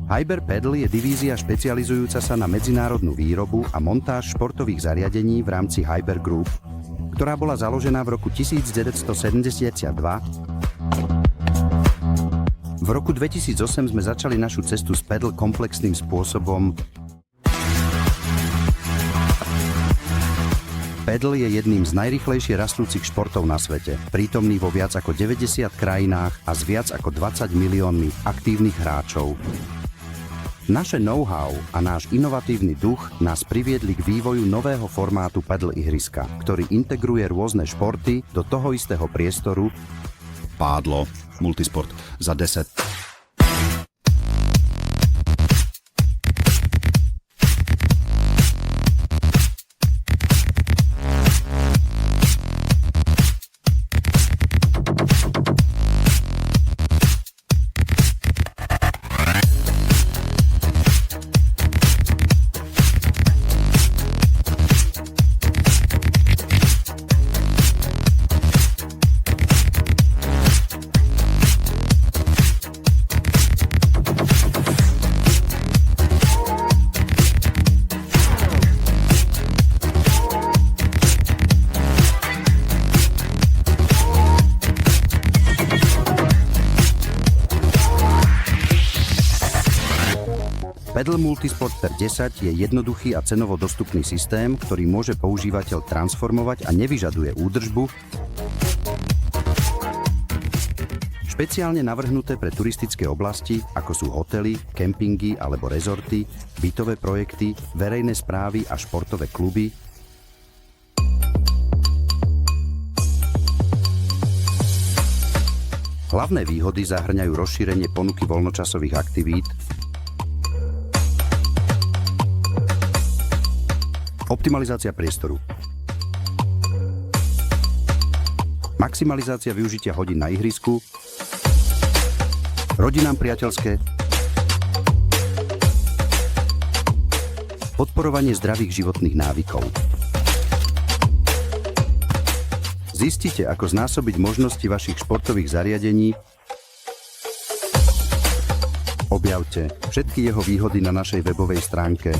Hyber Paddle je divízia špecializujúca sa na medzinárodnú výrobu a montáž športových zariadení v rámci Hyber Group, ktorá bola založená v roku 1972. V roku 2008 sme začali našu cestu s paddle komplexným spôsobom. Paddle je jedným z najrýchlejšie rastúcich športov na svete, prítomný vo viac ako 90 krajinách a s viac ako 20 miliónmi aktívnych hráčov. Naše know-how a náš inovatívny duch nás priviedli k vývoju nového formátu paddle ihriska, ktorý integruje rôzne športy do toho istého priestoru. Pádlo, multisport za 10. Paddle Multisport per 10 je jednoduchý a cenovo dostupný systém, ktorý môže používateľ transformovať a nevyžaduje údržbu. Špeciálne navrhnuté pre turistické oblasti, ako sú hotely, kempingy alebo rezorty, bytové projekty, verejné správy a športové kluby. Hlavné výhody zahŕňajú rozšírenie ponuky voľnočasových aktivít, optimalizácia priestoru, maximalizácia využitia hodín na ihrisku, rodinám priateľské, podporovanie zdravých životných návykov. Zistite, ako znásobiť možnosti vašich športových zariadení. Objavte všetky jeho výhody na našej webovej stránke